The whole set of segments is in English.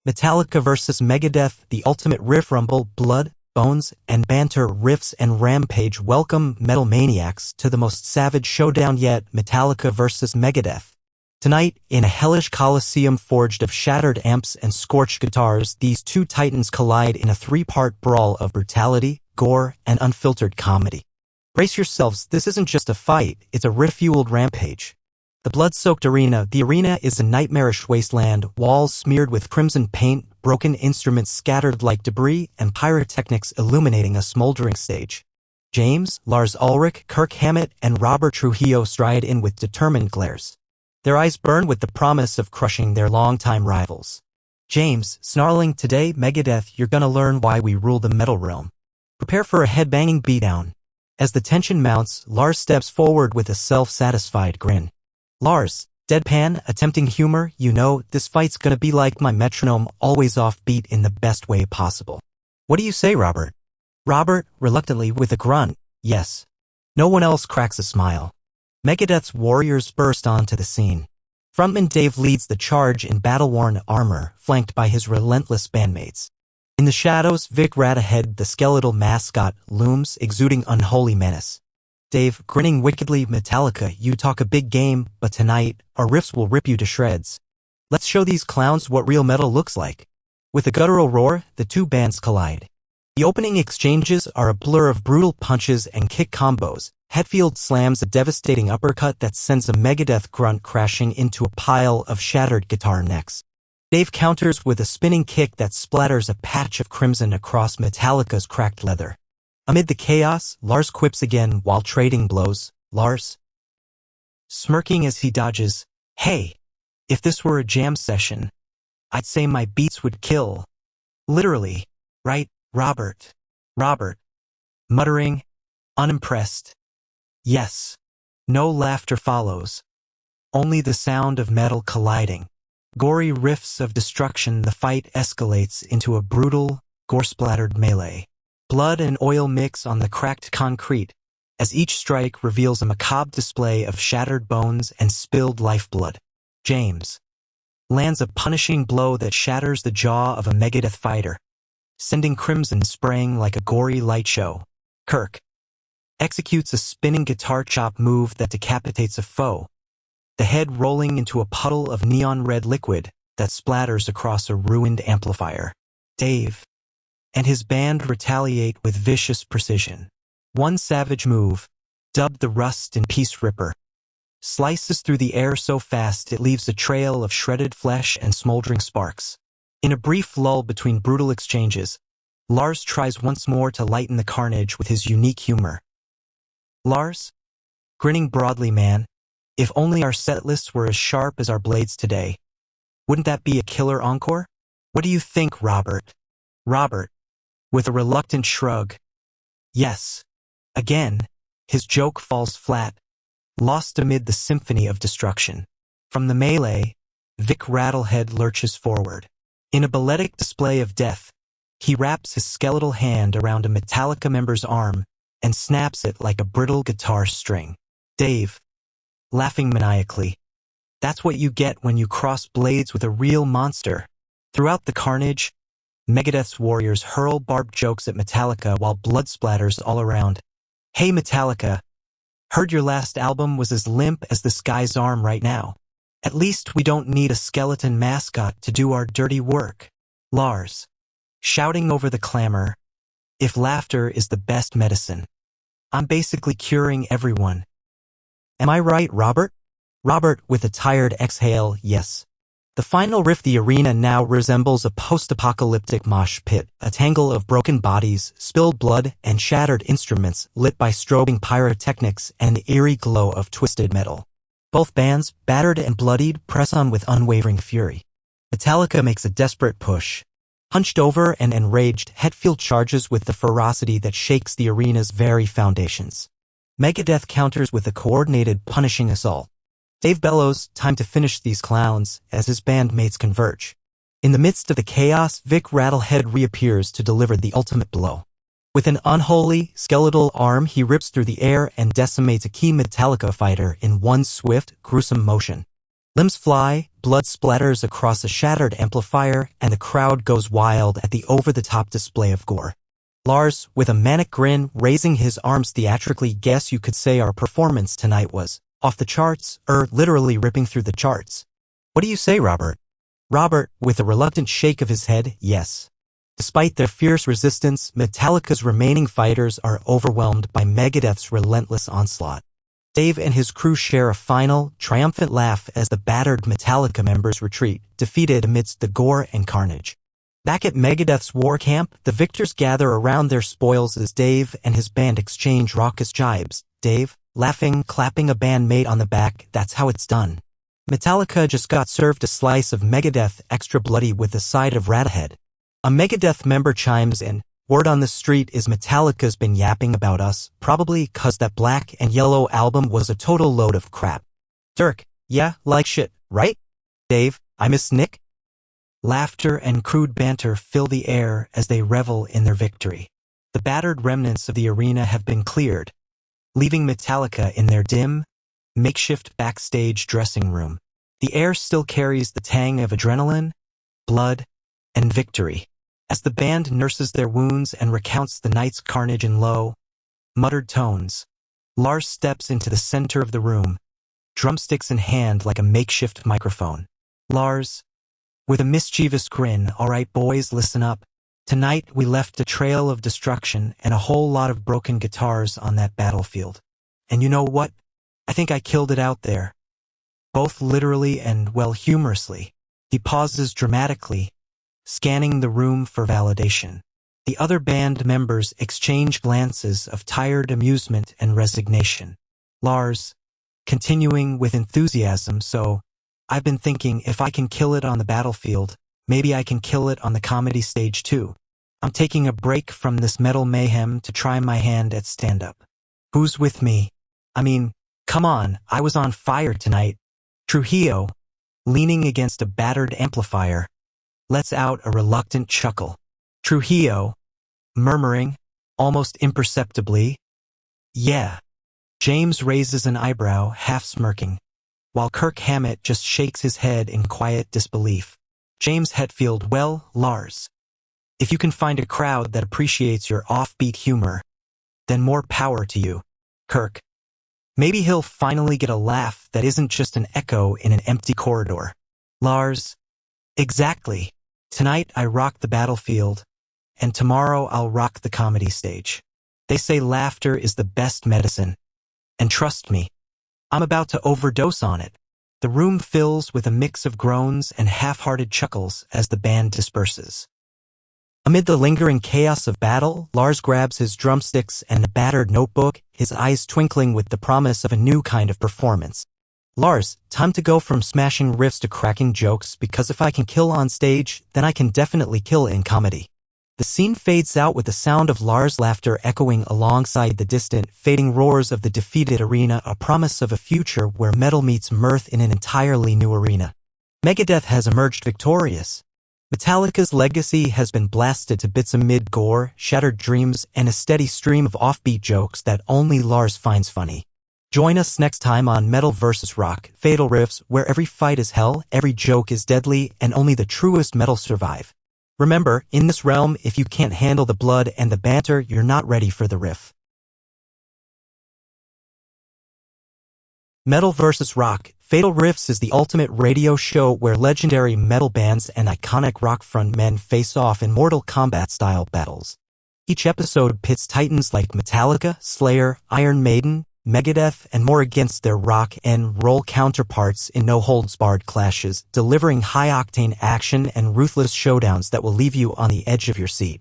Metallica vs. Megadeth, the ultimate riff rumble, blood, bones, and banter, riffs and rampage. Welcome, metal maniacs, to the most savage showdown yet, Metallica vs. Megadeth. Tonight, in a hellish coliseum forged of shattered amps and scorched guitars, these two titans collide in a three-part brawl of brutality, gore, and unfiltered comedy. Brace yourselves, this isn't just a fight, it's a riff-fueled rampage. The blood-soaked arena. The arena is a nightmarish wasteland, walls smeared with crimson paint, broken instruments scattered like debris, and pyrotechnics illuminating a smoldering stage. James, Lars Ulrich, Kirk Hammett, and Robert Trujillo stride in with determined glares. Their eyes burn with the promise of crushing their longtime rivals. James, snarling, "Today, Megadeth, you're gonna learn why we rule the metal realm. Prepare for a headbanging beatdown." As the tension mounts, Lars steps forward with a self-satisfied grin. Lars, deadpan, attempting humor, "You know, this fight's gonna be like my metronome, always offbeat in the best way possible." "What do you say, Robert?" Robert, reluctantly with a grunt, "Yes." No one else cracks a smile. Megadeth's warriors burst onto the scene. Frontman Dave leads the charge in battle-worn armor, flanked by his relentless bandmates. In the shadows, Vic Radahead, the skeletal mascot, looms, exuding unholy menace. Dave, grinning wickedly, "Metallica, you talk a big game, but tonight, our riffs will rip you to shreds. Let's show these clowns what real metal looks like." With a guttural roar, the two bands collide. The opening exchanges are a blur of brutal punches and kick combos. Hetfield slams a devastating uppercut that sends a Megadeth grunt crashing into a pile of shattered guitar necks. Dave counters with a spinning kick that splatters a patch of crimson across Metallica's cracked leather. Amid the chaos, Lars quips again while trading blows. Lars, smirking as he dodges, "Hey, if this were a jam session, I'd say my beats would kill. Literally, right, Robert?" Robert, muttering, unimpressed. Yes. No laughter follows. Only the sound of metal colliding. Gory riffs of destruction. The fight escalates into a brutal, gore-splattered melee. Blood and oil mix on the cracked concrete, as each strike reveals a macabre display of shattered bones and spilled lifeblood. James lands a punishing blow that shatters the jaw of a Megadeth fighter, sending crimson spraying like a gory light show. Kirk executes a spinning guitar chop move that decapitates a foe, the head rolling into a puddle of neon red liquid that splatters across a ruined amplifier. Dave and his band retaliate with vicious precision. One savage move, dubbed the Rust in Peace Ripper, slices through the air so fast it leaves a trail of shredded flesh and smoldering sparks. In a brief lull between brutal exchanges, Lars tries once more to lighten the carnage with his unique humor. Lars, grinning broadly, "Man, if only our set lists were as sharp as our blades today. Wouldn't that be a killer encore? What do you think, Robert?" Robert, with a reluctant shrug, "Yes." Again, his joke falls flat, lost amid the symphony of destruction. From the melee, Vic Rattlehead lurches forward. In a balletic display of death, he wraps his skeletal hand around a Metallica member's arm and snaps it like a brittle guitar string. Dave, laughing maniacally, "That's what you get when you cross blades with a real monster." Throughout the carnage, Megadeth's warriors hurl barbed jokes at Metallica while blood splatters all around. "Hey Metallica, heard your last album was as limp as this guy's arm right now. At least we don't need a skeleton mascot to do our dirty work." Lars, shouting over the clamor, "If laughter is the best medicine, I'm basically curing everyone. Am I right, Robert?" Robert, with a tired exhale, "Yes." The final riff. The arena now resembles a post-apocalyptic mosh pit, a tangle of broken bodies, spilled blood, and shattered instruments lit by strobing pyrotechnics and the eerie glow of twisted metal. Both bands, battered and bloodied, press on with unwavering fury. Metallica makes a desperate push. Hunched over and enraged, Hetfield charges with the ferocity that shakes the arena's very foundations. Megadeth counters with a coordinated, punishing assault. Dave bellows, "Time to finish these clowns," as his bandmates converge. In the midst of the chaos, Vic Rattlehead reappears to deliver the ultimate blow. With an unholy, skeletal arm, he rips through the air and decimates a key Metallica fighter in one swift, gruesome motion. Limbs fly, blood splatters across a shattered amplifier, and the crowd goes wild at the over-the-top display of gore. Lars, with a manic grin, raising his arms theatrically, guess you could say our performance tonight was off the charts, literally ripping through the charts. What do you say, Robert? Robert, with a reluctant shake of his head, yes. Despite their fierce resistance, Metallica's remaining fighters are overwhelmed by Megadeth's relentless onslaught. Dave and his crew share a final, triumphant laugh as the battered Metallica members retreat, defeated amidst the gore and carnage. Back at Megadeth's war camp, the victors gather around their spoils as Dave and his band exchange raucous jibes. Dave, laughing, clapping a bandmate on the back, that's how it's done. Metallica just got served a slice of Megadeth extra bloody with a side of Radhead. A Megadeth member chimes in, word on the street is Metallica's been yapping about us, probably 'cause that Black and Yellow album was a total load of crap. Dirk, yeah, like shit, right? Dave, I miss Nick? Laughter and crude banter fill the air as they revel in their victory. The battered remnants of the arena have been cleared, leaving Metallica in their dim, makeshift backstage dressing room. The air still carries the tang of adrenaline, blood, and victory. As the band nurses their wounds and recounts the night's carnage in low, muttered tones, Lars steps into the center of the room, drumsticks in hand like a makeshift microphone. Lars, with a mischievous grin, all right boys, listen up. Tonight we left a trail of destruction and a whole lot of broken guitars on that battlefield. And you know what? I think I killed it out there. Both literally and, well, humorously. He pauses dramatically, scanning the room for validation. The other band members exchange glances of tired amusement and resignation. Lars, continuing with enthusiasm, so, I've been thinking if I can kill it on the battlefield, maybe I can kill it on the comedy stage too. I'm taking a break from this metal mayhem to try my hand at stand-up. Who's with me? I mean, come on, I was on fire tonight. Trujillo, leaning against a battered amplifier, lets out a reluctant chuckle. Trujillo, murmuring, almost imperceptibly, yeah. James raises an eyebrow, half smirking, while Kirk Hammett just shakes his head in quiet disbelief. James Hetfield, well, Lars, if you can find a crowd that appreciates your offbeat humor, then more power to you. Kirk, maybe he'll finally get a laugh that isn't just an echo in an empty corridor. Lars, exactly. Tonight I rock the battlefield, and tomorrow I'll rock the comedy stage. They say laughter is the best medicine. And trust me, I'm about to overdose on it. The room fills with a mix of groans and half-hearted chuckles as the band disperses. Amid the lingering chaos of battle, Lars grabs his drumsticks and a battered notebook, his eyes twinkling with the promise of a new kind of performance. Lars, time to go from smashing riffs to cracking jokes, because if I can kill on stage, then I can definitely kill in comedy. The scene fades out with the sound of Lars' laughter echoing alongside the distant, fading roars of the defeated arena, a promise of a future where metal meets mirth in an entirely new arena. Megadeth has emerged victorious. Metallica's legacy has been blasted to bits amid gore, shattered dreams, and a steady stream of offbeat jokes that only Lars finds funny. Join us next time on Metal vs. Rock, Fatal Riffs, where every fight is hell, every joke is deadly, and only the truest metal survive. Remember, in this realm, if you can't handle the blood and the banter, you're not ready for the riff. Metal vs. Rock, Fatal Riffs is the ultimate radio show where legendary metal bands and iconic rock frontmen face off in Mortal Kombat-style battles. Each episode pits titans like Metallica, Slayer, Iron Maiden, Megadeth, and more against their rock and roll counterparts in no-holds-barred clashes, delivering high-octane action and ruthless showdowns that will leave you on the edge of your seat.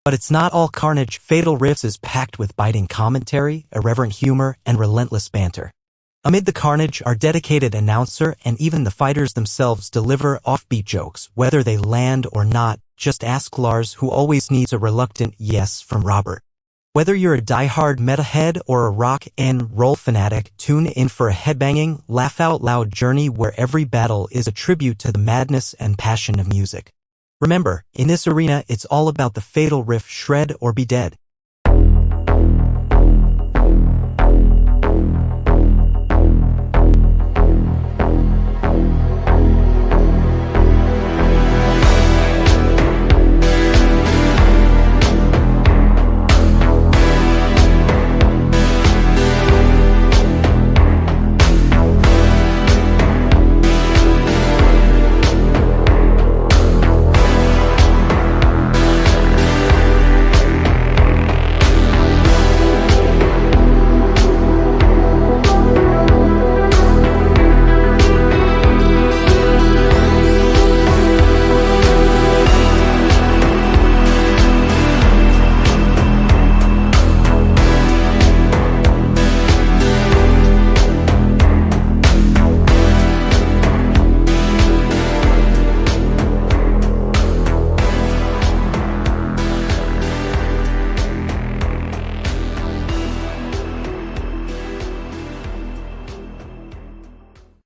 But it's not all carnage. Fatal Riffs is packed with biting commentary, irreverent humor, and relentless banter. Amid the carnage, our dedicated announcer and even the fighters themselves deliver offbeat jokes, whether they land or not. Just ask Lars, who always needs a reluctant yes from Robert. Whether you're a die-hard metalhead or a rock and roll fanatic, tune in for a headbanging, laugh-out-loud journey where every battle is a tribute to the madness and passion of music. Remember, in this arena, it's all about the fatal riff, shred or be dead.